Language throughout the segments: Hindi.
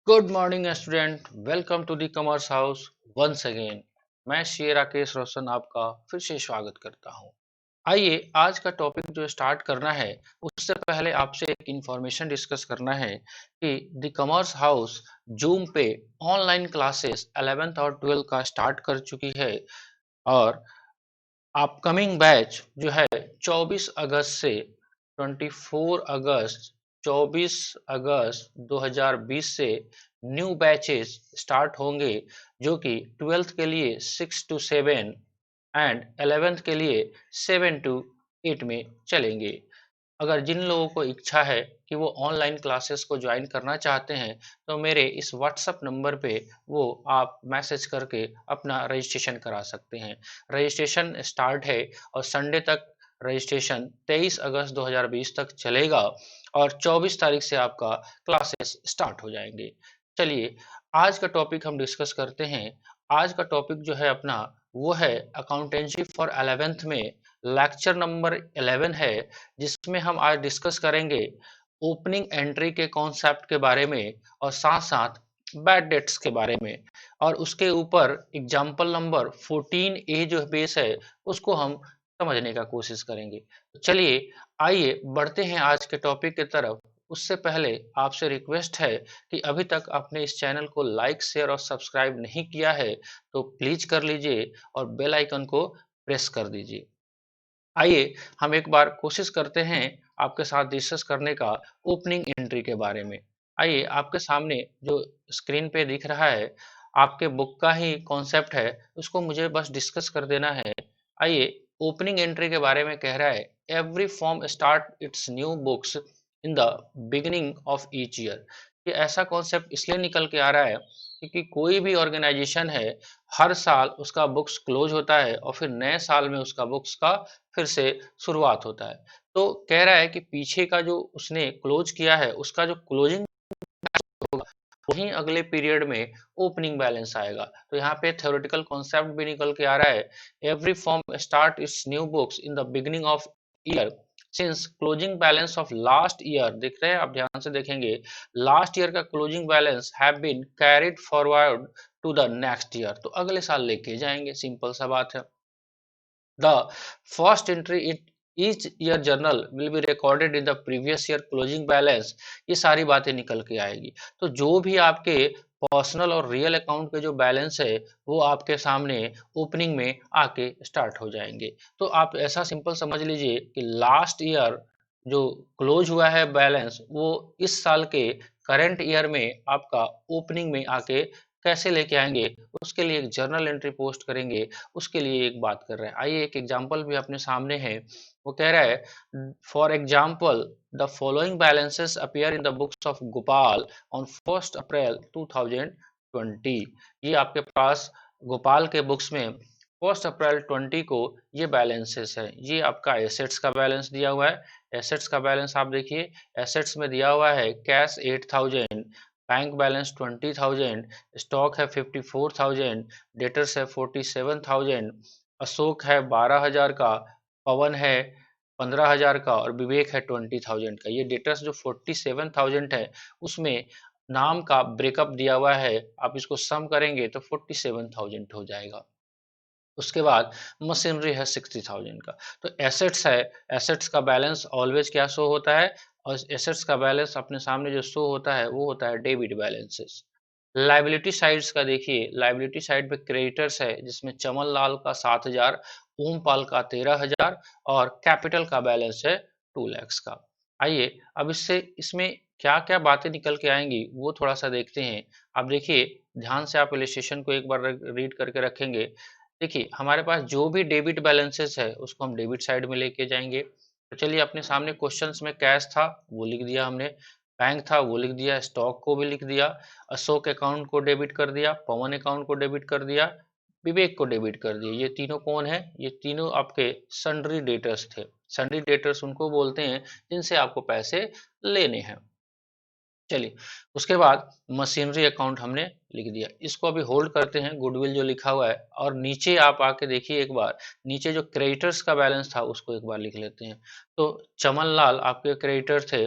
Good morning student, welcome to the commerce house once again. मैं श्री राकेश रोशन आपका फिर से स्वागत करता हूं। आइए आज का टॉपिक जो स्टार्ट करना है उससे पहले आपसे एक इंफॉर्मेशन डिस्कस करना है कि द कॉमर्स हाउस जूम पे ऑनलाइन क्लासेस 11th और 12th का स्टार्ट कर चुकी है। और अपकमिंग बैच जो है 24 अगस्त से 24 अगस्त 2020 से न्यू बैचेस स्टार्ट होंगे, जो कि 12th के लिए 6 to 7 एंड 11th के लिए 7 to 8 में चलेंगे। अगर जिन लोगों को इच्छा है कि वो ऑनलाइन क्लासेस को ज्वाइन करना चाहते हैं तो मेरे इस व्हाट्सएप नंबर पे वो आप मैसेज करके अपना रजिस्ट्रेशन करा सकते हैं। रजिस्ट्रेशन स्टार्ट है और संडे तक रजिस्ट्रेशन 23 अगस्त 2020 तक चलेगा और 24 तारीख से आपका क्लासेस स्टार्ट हो जाएंगे। चलिए आज का टॉपिक हम डिस्कस करते हैं। आज का टॉपिक जो है अपना वो है अकाउंटेंसी फॉर 11th में लेक्चर नंबर 11 है, जिसमें हम आज डिस्कस करेंगे ओपनिंग एंट्री के कॉन्सेप्ट के बारे में और साथ साथ बैड डेट्स के बारे में। और उसके ऊपर एग्जाम्पल नंबर 14 ए जो बेस है उसको हम समझने का कोशिश करेंगे। तो चलिए आइए बढ़ते हैं आज के टॉपिक की तरफ। उससे पहले आपसे रिक्वेस्ट है कि अभी तक आपने इस चैनल को लाइक शेयर और सब्सक्राइब नहीं किया है तो प्लीज कर लीजिए और बेल आइकन को प्रेस कर दीजिए। आइए हम एक बार कोशिश करते हैं आपके साथ डिस्कस करने का ओपनिंग एंट्री के बारे में। आइए आपके सामने जो स्क्रीन पे दिख रहा है आपके बुक का ही कॉन्सेप्ट है, उसको मुझे बस डिस्कस कर देना है। आइए ओपनिंग एंट्री के बारे में कह रहा है every form start its new books in the beginning of each year. ये ऐसा कॉन्सेप्ट इसलिए निकल के आ रहा है क्योंकि कोई भी ऑर्गेनाइजेशन है हर साल उसका बुक्स क्लोज होता है और फिर नए साल में उसका बुक्स का फिर से शुरुआत होता है। तो कह रहा है कि पीछे का जो उसने क्लोज किया है उसका जो क्लोजिंग होगा वहीं अगले पीरियड में ओपनिंग बैलेंस आएगा। तो यहाँ पे थ्योरेटिकल कॉन्सेप्ट भी निकल के आ रहा है every form start its new books in the beginning of year since closing balance of last year, देख रहे हैं आप ध्यान से देखेंगे, लास्ट ईयर का closing balance have been carried forward to the next year, तो अगले साल लेके जाएंगे, सिंपल सा बात है। The first entry in each year journal will be recorded in the previous year closing balance। ये सारी बातें निकल के आएगी। तो जो भी आपके पर्सनल और रियल अकाउंट के जो बैलेंस है वो आपके सामने ओपनिंग में आके स्टार्ट हो जाएंगे। तो आप ऐसा सिंपल समझ लीजिए कि लास्ट ईयर जो क्लोज हुआ है बैलेंस वो इस साल के करंट ईयर में आपका ओपनिंग में आके कैसे लेके आएंगे, उसके लिए एक जर्नल एंट्री पोस्ट करेंगे, उसके लिए एक बात कर रहे हैं। आइए एक एग्जांपल भी अपने सामने है। वो कह रहा है for example the following balances appear in the books of Gopal on 1 April 2020। ये आपके पास गोपाल के बुक्स में 1 अप्रैल 20 को ये बैलेंसेस है। ये आपका एसेट्स का बैलेंस दिया हुआ है। एसेट्स का बैलेंस आप देखिए, एसेट्स में दिया हुआ है कैश 8000, बैंक बैलेंस 20,000, स्टॉक है 54,000, डेटर्स है 47,000, अशोक है 12,000 का, पवन है 15,000 का और विवेक है 20,000 का। ये डेटर्स जो 47,000 है उसमें नाम का ब्रेकअप दिया हुआ है, आप इसको सम करेंगे तो 47,000 हो जाएगा। उसके बाद मशीनरी है 60,000 का। तो एसेट्स है, एसेट्स का बैलेंस ऑलवेज क्या शो होता है, और एसेट्स का बैलेंस अपने सामने जो शो होता है वो होता है डेबिट बैलेंसेस। लाइबिलिटी साइड्स का देखिए, लाइबिलिटी साइड पे क्रेडिटर्स है जिसमें चमन लाल का 7,000, ओमपाल का 13,000 और कैपिटल का बैलेंस है 2 lakhs का। आइए अब इससे इसमें क्या क्या बातें निकल के आएंगी वो थोड़ा सा देखते हैं। आप देखिए ध्यान से, आप इलस्ट्रेशन को एक बार रीड करके रखेंगे। देखिए हमारे पास जो भी डेबिट बैलेंसेस है उसको हम डेबिट साइड में लेके जाएंगे। तो चलिए अपने सामने क्वेश्चंस में कैश था वो लिख दिया हमने, बैंक था वो लिख दिया, स्टॉक को भी लिख दिया, अशोक अकाउंट को डेबिट कर दिया, पवन अकाउंट को डेबिट कर दिया, विवेक को डेबिट कर दिया। ये तीनों कौन है, ये तीनों आपके सन्ड्री डेटर्स थे। सन्ड्री डेटर्स उनको बोलते हैं जिनसे आपको पैसे लेने हैं। चलिए उसके बाद मशीनरी अकाउंट हमने लिख दिया, इसको अभी होल्ड करते हैं, गुडविल जो लिखा हुआ है। और नीचे आप आके देखिए एक बार, नीचे जो क्रेडिटर्स का बैलेंस था उसको एक बार लिख लेते हैं। तो चमन लाल आपके क्रेडिटर थे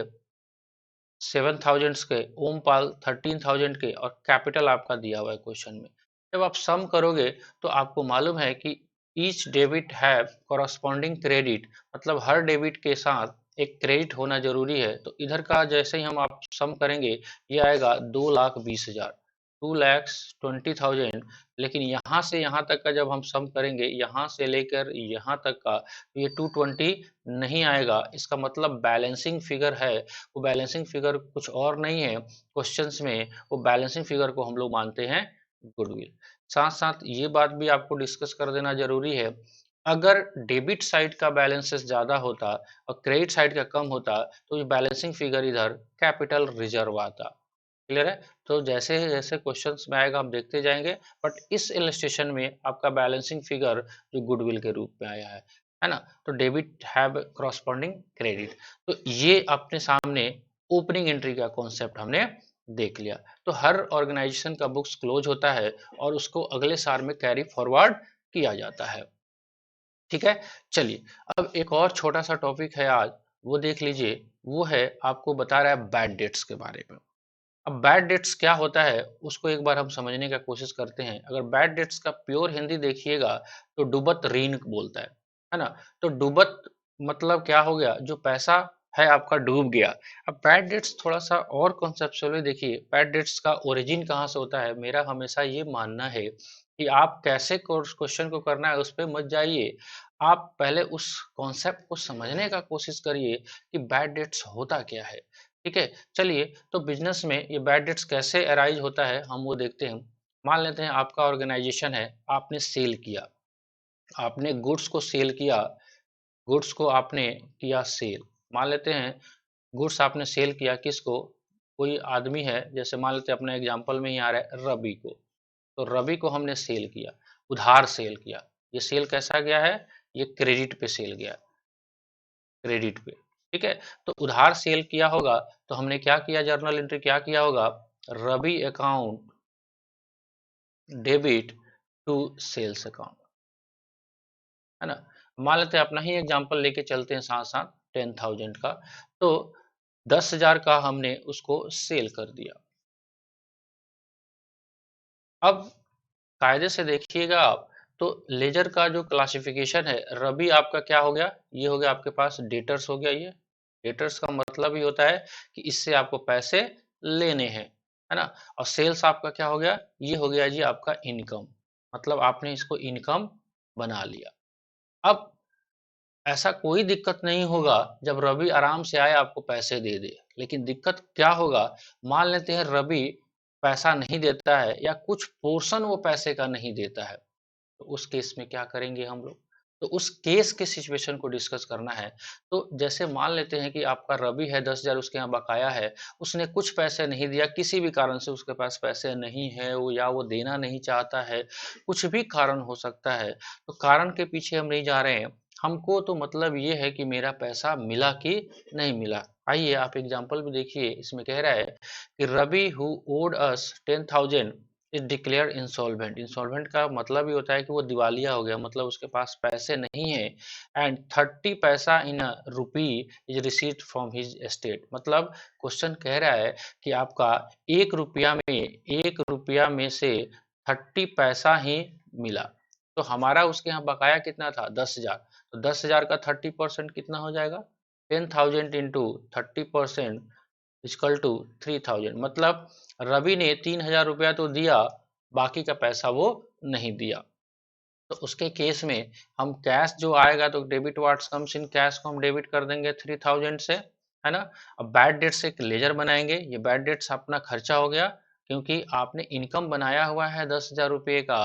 7000 के, ओमपाल 13,000 के, और कैपिटल आपका दिया हुआ है क्वेश्चन में। जब आप सम करोगे तो आपको मालूम है कि each debit have corresponding credit, मतलब हर डेबिट के साथ एक क्रेडिट होना जरूरी है। तो इधर का जैसे ही हम आप सम करेंगे ये आएगा 2,20,000, 2,20,000। लेकिन यहाँ से यहाँ तक का जब हम सम करेंगे, यहाँ से लेकर यहाँ तक का, तो ये 220 नहीं आएगा। इसका मतलब बैलेंसिंग फिगर है, वो बैलेंसिंग फिगर कुछ और नहीं है क्वेश्चंस में, वो बैलेंसिंग फिगर को हम लोग मानते हैं गुडविल। साथ साथ ये बात भी आपको डिस्कस कर देना जरूरी है, अगर डेबिट साइड का बैलेंसेस ज्यादा होता और क्रेडिट साइड का कम होता तो ये बैलेंसिंग फिगर इधर कैपिटल रिजर्व आता। क्लियर है? तो जैसे जैसे क्वेश्चंस में आएगा हम देखते जाएंगे, बट इस इलस्ट्रेशन में आपका बैलेंसिंग फिगर जो गुडविल के रूप में आया है ना। तो डेबिट हैव क्रॉसपॉन्डिंग क्रेडिट, तो ये अपने सामने ओपनिंग एंट्री का कॉन्सेप्ट हमने देख लिया। तो हर ऑर्गेनाइजेशन का बुक्स क्लोज होता है और उसको अगले साल में कैरी फॉरवर्ड किया जाता है। ठीक है, चलिए अब एक और छोटा सा टॉपिक है आज, वो देख लीजिए। वो है आपको बता रहा है बैड डेट्स के बारे में। अब बैड डेट्स क्या होता है उसको एक बार हम समझने का कोशिश करते हैं। अगर बैड डेट्स का प्योर हिंदी देखिएगा तो डूबत ऋण बोलता है ना। तो डूबत मतलब क्या हो गया, जो पैसा है आपका डूब गया। अब बैड डेट्स थोड़ा सा और कॉन्सेप्चुअली देखिए, बैड डेट्स का ओरिजिन कहाँ से होता है। मेरा हमेशा ये मानना है कि आप कैसे क्वेश्चन को करना है उस पर मत जाइए, आप पहले उस कॉन्सेप्ट को समझने का कोशिश करिए कि बैड डेट्स होता क्या है। ठीक है, चलिए तो बिजनेस में ये बैड डेट्स कैसे अराइज होता है हम वो देखते हैं। मान लेते हैं आपका ऑर्गेनाइजेशन है, आपने सेल किया, आपने गुड्स को सेल किया, गुड्स को आपने किया सेल। मान लेते हैं गुड्स आपने सेल किया किसको, कोई आदमी है, जैसे मान लेते हैं अपने एग्जांपल में ही आ रहा है रवि को। तो रवि को हमने सेल किया, उधार सेल किया। ये सेल कैसा गया है, ये क्रेडिट पे सेल गया, क्रेडिट पे। ठीक है, तो उधार सेल किया होगा तो हमने क्या किया, जर्नल एंट्री क्या किया होगा, Ravi account debit to sales account, है ना। मान लेते हैं अपना ही एग्जांपल लेके चलते हैं साथ साथ 10,000 का। तो 10,000 का हमने उसको सेल कर दिया। अब कायदे से देखिएगा आप, तो लेजर का जो क्लासिफिकेशन है, रवि आपका क्या हो गया, ये हो गया आपके पास डेटर्स हो गया। ये डेटर्स का मतलब ही होता है कि इससे आपको पैसे लेने हैं, है ना। और सेल्स आपका क्या हो गया, ये हो गया जी आपका इनकम, मतलब आपने इसको इनकम बना लिया। अब ऐसा कोई दिक्कत नहीं होगा जब रवि आराम से आए आपको पैसे दे दे, लेकिन दिक्कत क्या होगा, मान लेते हैं रवि पैसा नहीं देता है या कुछ पोर्शन वो पैसे का नहीं देता है, तो उस केस में क्या करेंगे हम लोग। तो उस केस के सिचुएशन को डिस्कस करना है। तो जैसे मान लेते हैं कि आपका रवि है, 10,000 उसके यहाँ बकाया है, उसने कुछ पैसे नहीं दिया, किसी भी कारण से उसके पास पैसे नहीं है, वो या वो देना नहीं चाहता है, कुछ भी कारण हो सकता है। तो कारण के पीछे हम नहीं जा रहे हैं, हमको तो मतलब ये है कि मेरा पैसा मिला कि नहीं मिला। आइए आप एग्जाम्पल भी देखिए, इसमें कह रहा है कि Ravi who owed us 10,000 is declare insolvent. Insolvent का मतलब ये होता है कि वो दिवालिया हो गया, मतलब उसके पास पैसे नहीं है। एंड 30 पैसा in a rupee is received from his estate, मतलब क्वेश्चन कह रहा है कि आपका 1 रुपया में से 30 पैसा ही मिला। तो हमारा उसके यहाँ बकाया कितना था, 10,000। तो 10,000 का 30% कितना हो जाएगा, 10,000 इंटू 30% इक्वल टू 3,000। मतलब रवि ने 3,000 रुपया तो दिया, बाकी का पैसा वो नहीं दिया। तो उसके केस में हम कैश जो आएगा, तो debit what's comes in cash को हम डेबिट कर देंगे 3,000 से, है ना। अब बैड डेट से एक लेजर बनाएंगे, ये बैड डेट्स अपना खर्चा हो गया, क्योंकि आपने इनकम बनाया हुआ है 10,000 रुपये का।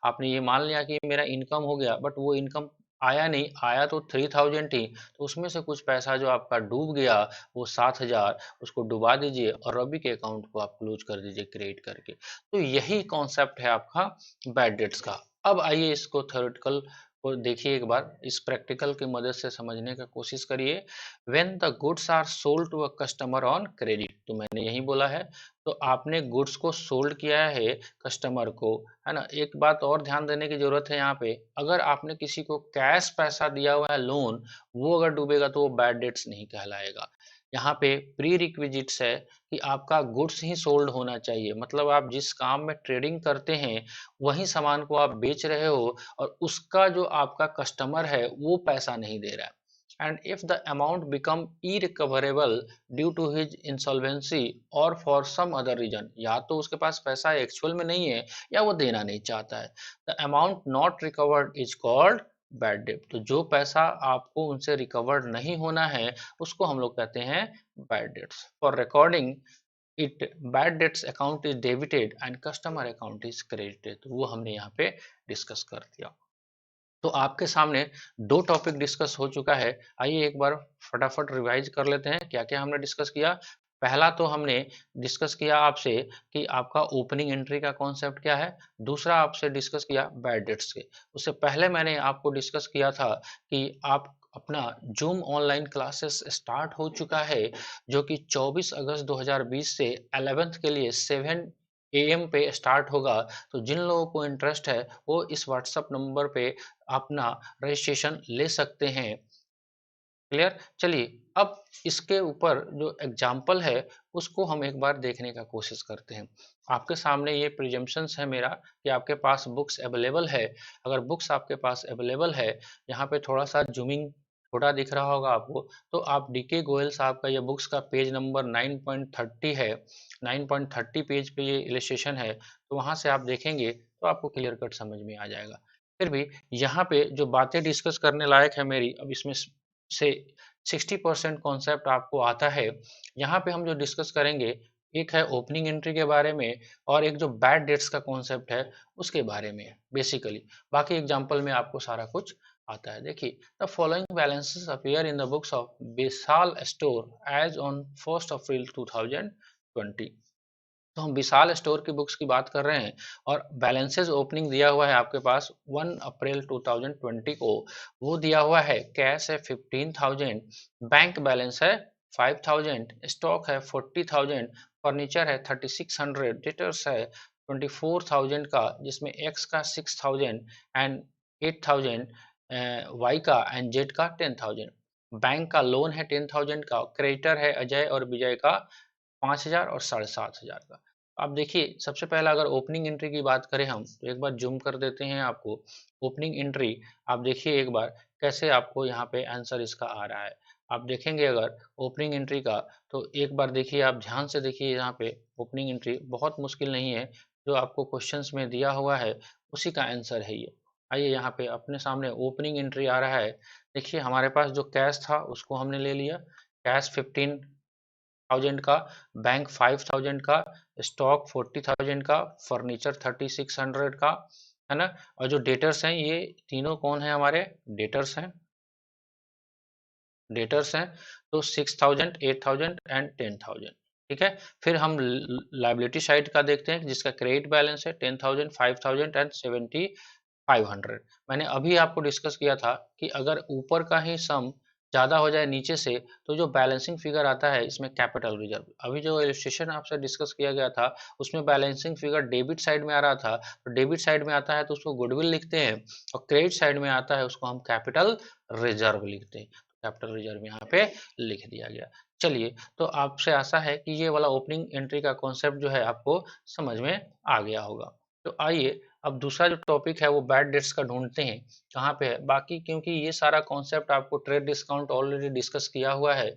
आपने ये मान लिया कि मेरा इनकम हो गया, बट वो इनकम आया नहीं, आया तो 3,000 ही। तो उसमें से कुछ पैसा जो आपका डूब गया, वो 7,000, उसको डुबा दीजिए और रवि के अकाउंट को आप क्लोज कर दीजिए क्रिएट करके। तो यही कॉन्सेप्ट है आपका बैड डेट्स का। अब आइए इसको थ्योरेटिकल को देखिए एक बार, इस प्रैक्टिकल की मदद से समझने का कोशिश करिए। When the goods are sold to a customer on credit, तो मैंने यही बोला है। तो आपने गुड्स को सोल्ड किया है कस्टमर को, है ना। एक बात और ध्यान देने की जरूरत है यहाँ पे, अगर आपने किसी को कैश पैसा दिया हुआ है लोन, वो अगर डूबेगा तो वो बैड डेट्स नहीं कहलाएगा। यहाँ पे प्री रिक्विजिट्स है कि आपका गुड्स ही सोल्ड होना चाहिए, मतलब आप जिस काम में ट्रेडिंग करते हैं वही सामान को आप बेच रहे हो और उसका जो आपका कस्टमर है वो पैसा नहीं दे रहा है। And if the amount become irrecoverable due to his insolvency और फॉर सम अदर रीजन, या तो उसके पास पैसा एक्चुअल में नहीं है या वो देना नहीं चाहता है, the amount not recovered is called bad debt. तो जो पैसा आपको उनसे रिकवर्ड नहीं होना है उसको हम लोग कहते हैं bad debts. For recording it, bad debts account is debited and customer account is credited. तो वो हमने यहाँ पे डिस्कस कर दिया। तो आपके सामने दो टॉपिक डिस्कस हो चुका है। आइए एक बार फटाफट रिवाइज कर लेते हैं क्या क्या हमने डिस्कस किया। पहला तो हमने डिस्कस किया आपसे कि आपका ओपनिंग एंट्री का कॉन्सेप्ट क्या है। दूसरा आपसे डिस्कस किया बैड डेट्स के। उससे पहले मैंने आपको डिस्कस किया था कि आप अपना जूम ऑनलाइन क्लासेस स्टार्ट हो चुका है जो कि 24 अगस्त 2020 से 11th के लिए 7 AM पे स्टार्ट होगा। तो जिन लोगों को इंटरेस्ट है वो इस व्हाट्सएप नंबर पे अपना रजिस्ट्रेशन ले सकते हैं। क्लियर? चलिए अब इसके ऊपर जो एग्जाम्पल है उसको हम एक बार देखने का कोशिश करते हैं। आपके सामने ये प्रिजम्पशंस है मेरा कि आपके पास बुक्स अवेलेबल है। अगर बुक्स आपके पास अवेलेबल है, यहाँ पे थोड़ा सा जूमिंग छोटा दिख रहा होगा आपको, तो आप डीके गोयल साहब का ये बुक्स का पेज नंबर 9.30 है। 9.30 पेज पे ये इलस्ट्रेशन है, तो वहाँ से आप देखेंगे तो आपको क्लियर कट समझ में आ जाएगा। फिर भी यहाँ पे जो बातें डिस्कस करने लायक है मेरी, अब इसमें से 60% कॉन्सेप्ट आपको आता है। यहाँ पे हम जो डिस्कस करेंगे, एक है ओपनिंग एंट्री के बारे में और एक जो बैड डेट्स का कॉन्सेप्ट है उसके बारे में बेसिकली। बाकी एग्जांपल में आपको सारा कुछ आता है। देखिए, the following balances appear in the books of Vishal store as on 1 April 2020। तो हम विशाल स्टोर की बुक्स की बात कर रहे हैं और बैलेंसेस ओपनिंग दिया हुआ है आपके पास 1 अप्रैल 2020 को। वो दिया हुआ है, कैश है 15,000, बैंक बैलेंस है 5,000, स्टॉक है 40,000, फर्नीचर है 3600, डेटर्स है 24,000 का, जिसमें एक्स का 6,000 एंड 8,000, वाई का एंड जेड का 10,000। बैंक का लोन है 10,000 का, क्रेडिटर है अजय और विजय का 5,000 और 7,500 का। अब देखिए, सबसे पहला अगर ओपनिंग एंट्री की बात करें हम, तो एक बार जूम कर देते हैं आपको। ओपनिंग एंट्री आप देखिए एक बार कैसे आपको यहाँ पे आंसर इसका आ रहा है। आप देखेंगे अगर ओपनिंग एंट्री का, तो एक बार देखिए, आप ध्यान से देखिए, यहाँ पे ओपनिंग एंट्री बहुत मुश्किल नहीं है, जो आपको क्वेश्चंस में दिया हुआ है उसी का आंसर है ये। आइए यहाँ पे अपने सामने ओपनिंग एंट्री आ रहा है। देखिए हमारे पास जो कैश था उसको हमने ले लिया, कैश 15,000 का, बैंक 5,000 का, स्टॉक 40,000 का, फर्नीचर 3600 का, है ना। और जो डेटर्स हैं, ये तीनों कौन है हमारे डेटर्स हैं, डेटर्स हैं। तो 6,000, 8,000 एंड 10,000। ठीक है। फिर हम लाइबिलिटी साइड का देखते हैं जिसका क्रेडिट बैलेंस है 10,000, 5,000 एंड 7,500। मैंने अभी आपको डिस्कस किया था कि अगर ऊपर का ही सम ज़्यादा हो जाए नीचे से, तो जो बैलेंसिंग फिगर आता है इसमें कैपिटल रिजर्व। अभी जो इलस्ट्रेशन आपसे डिस्कस किया गया था उसमें बैलेंसिंग फिगर डेबिट साइड में आ रहा था, तो डेबिट साइड में आता है तो उसको गुडविल लिखते हैं, और क्रेडिट साइड में आता है उसको हम कैपिटल रिजर्व लिखते हैं। कैपिटल रिजर्व यहाँ पे लिख दिया गया। चलिए, तो आपसे आशा है कि ये वाला ओपनिंग एंट्री का कॉन्सेप्ट जो है आपको समझ में आ गया होगा। तो आइए अब दूसरा जो टॉपिक है वो बैड डेट्स का ढूंढते हैं कहाँ पे है। बाकी क्योंकि ये सारा कॉन्सेप्ट आपको ट्रेड डिस्काउंट ऑलरेडी डिस्कस किया हुआ है,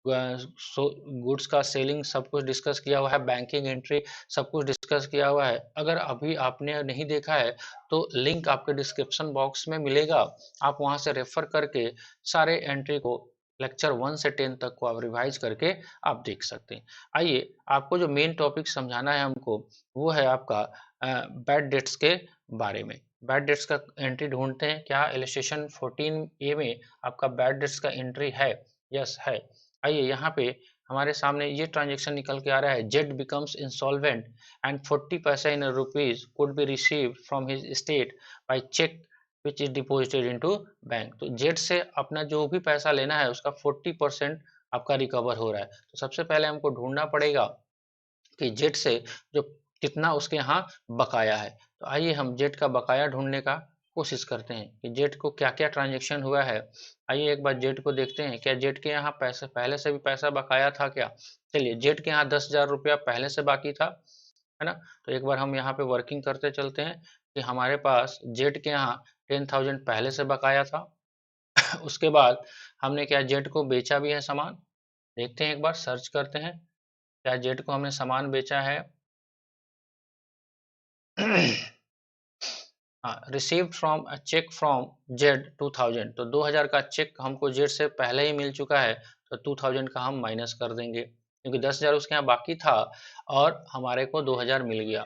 गुड्स का सेलिंग सब कुछ डिस्कस किया हुआ है, बैंकिंग एंट्री सब कुछ डिस्कस किया हुआ है। अगर अभी आपने नहीं देखा है तो लिंक आपके डिस्क्रिप्शन बॉक्स में मिलेगा, आप वहां से रेफर करके सारे एंट्री को लेक्चर 1 से 10 तक को आप रिवाइज करके आप देख सकते हैं। आइए आपको जो मेन टॉपिक समझाना है हमको, वो है आपका बैड डेट्स के बारे में। बैड डेट्स का एंट्री ढूंढते हैं, क्या इलस्ट्रेशन 14A में आपका बैड डेट्स का एंट्री है? यस है। आइए यहाँ पे हमारे सामने ये ट्रांजेक्शन निकल के आ रहा है, Z becomes insolvent and 40 paisa in rupees could be received from his state by cheque which is deposited into bank. तो जेड से अपना जो भी पैसा लेना है उसका 40% आपका रिकवर हो रहा है। तो सबसे पहले हमको ढूंढना पड़ेगा कि जेड से जो कितना उसके यहाँ बकाया है। तो आइए हम जेड का बकाया ढूंढने का कोशिश करते हैं कि जेट को क्या क्या ट्रांजेक्शन हुआ है। आइए एक बार जेट को देखते हैं, क्या जेट के यहाँ पैसे पहले से भी पैसा बकाया था क्या। चलिए, जेट के यहाँ 10,000 रुपया पहले से बाकी था, है ना। तो एक बार हम यहाँ पे वर्किंग करते चलते हैं कि हमारे पास जेट के यहाँ 10,000 पहले से बकाया था। उसके बाद हमने क्या जेट को बेचा भी है सामान, देखते हैं एक बार सर्च करते हैं क्या जेट को हमने सामान बेचा है। हाँ, received from cheque from Z 2000, तो 2000 का चेक हमको जेड से पहले ही मिल चुका है, तो 2000 का हम माइनस कर देंगे क्योंकि 10,000 उसके यहाँ बाकी था और हमारे को 2000 मिल गया।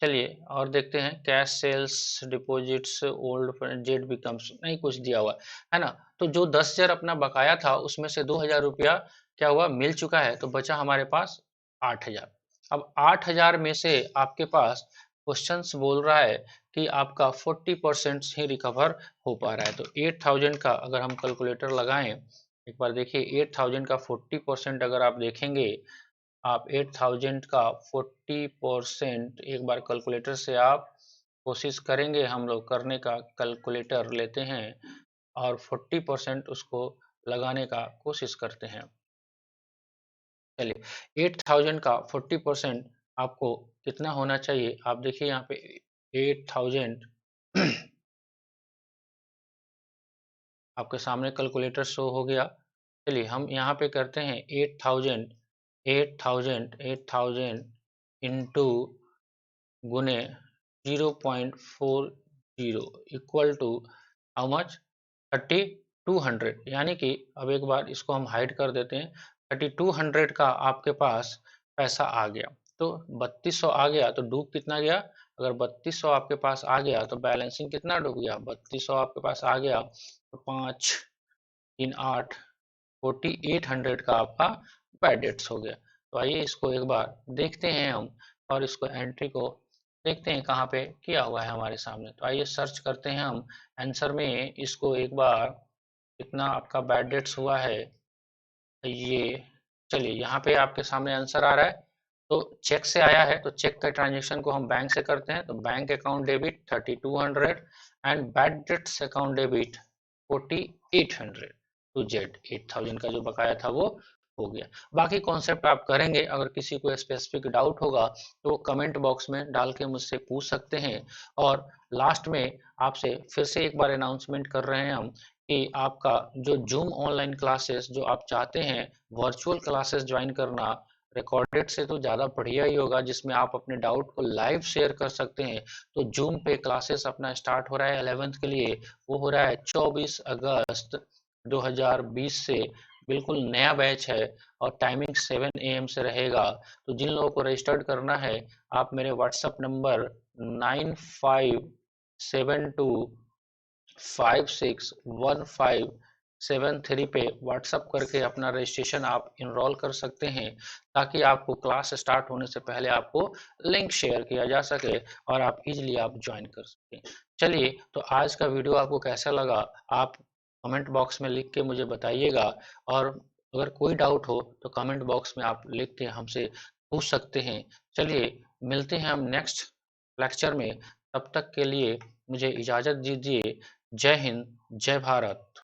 चलिए और देखते हैं cash sales deposits old Z becomes, नहीं कुछ दिया हुआ है ना। तो जो 10,000 अपना बकाया था उसमें से 2000 रुपया क्या हुआ मिल चुका है, तो बचा हमारे पास 8,000। अब 8,000 में से आपके पास क्वेश्चंस बोल रहा है कि आपका 40% ही रिकवर हो पा रहा है। तो 8,000 का अगर हम कैलकुलेटर लगाएं, एक बार देखिए 8,000 का 40% अगर आप देखेंगे, आप 8,000 का 40% एक बार कैलकुलेटर से आप कोशिश करेंगे, हम लोग करने का, कैलकुलेटर लेते हैं और 40% उसको लगाने का कोशिश करते हैं। चलिए 8,000 का 40% आपको कितना होना चाहिए, आप देखिए यहाँ पे 8,000 आपके सामने कैलकुलेटर शो हो गया। चलिए हम यहाँ पे करते हैं 8,000 इंटू गुने 0.40 इक्वल टू हाउ मच 3200, यानी कि अब एक बार इसको हम हाइड कर देते हैं। 3200 का आपके पास पैसा आ गया, तो 3200 आ गया तो डूब कितना गया, अगर 3200 आपके पास आ गया तो बैलेंसिंग कितना डूब गया, 3200 आपके पास आ गया तो 5 3 8 4800 का आपका बैड डेट्स हो गया। तो आइए इसको एक बार देखते हैं हम और इसको एंट्री को देखते हैं कहाँ पे किया हुआ है हमारे सामने। तो आइए सर्च करते हैं हम आंसर में इसको एक बार, कितना आपका बैड डेट्स हुआ है ये। चलिए यहाँ पे आपके सामने आंसर आ रहा है, तो चेक से आया है, तो चेक का ट्रांजेक्शन को हम बैंक से करते हैं, तो bank account debit 3200 and bad debts account debit 4800 to Z. 8,000 का जो बकाया था वो हो गया। बाकी कॉन्सेप्ट आप करेंगे, अगर किसी को स्पेसिफिक डाउट होगा तो वो कमेंट बॉक्स में डाल के मुझसे पूछ सकते हैं। और लास्ट में आपसे फिर से एक बार अनाउंसमेंट कर रहे हैं हम कि आपका जो जूम ऑनलाइन क्लासेस जो आप चाहते हैं वर्चुअल क्लासेस ज्वाइन करना, रिकॉर्डेड से तो ज़्यादा बढ़िया ही होगा जिसमें आप अपने डाउट को लाइव शेयर कर सकते हैं। तो जूम पे क्लासेस अपना स्टार्ट हो रहा है 11th के लिए, वो हो रहा है 24 अगस्त 2020 से। बिल्कुल नया बैच है और टाइमिंग 7 AM से रहेगा। तो जिन लोगों को रजिस्टर्ड करना है आप मेरे व्हाट्सएप नंबर 9572 561573 पे व्हाट्सअप करके अपना रजिस्ट्रेशन आप इनरोल कर सकते हैं, ताकि आपको क्लास स्टार्ट होने से पहले आपको लिंक शेयर किया जा सके और आप इजीली आप ज्वाइन कर सकें। चलिए तो आज का वीडियो आपको कैसा लगा आप कमेंट बॉक्स में लिख के मुझे बताइएगा, और अगर कोई डाउट हो तो कमेंट बॉक्स में आप लिख के हमसे पूछ सकते हैं। चलिए मिलते हैं हम नेक्स्ट लेक्चर में, तब तक के लिए मुझे इजाज़त दीजिए। जय हिंद, जय भारत।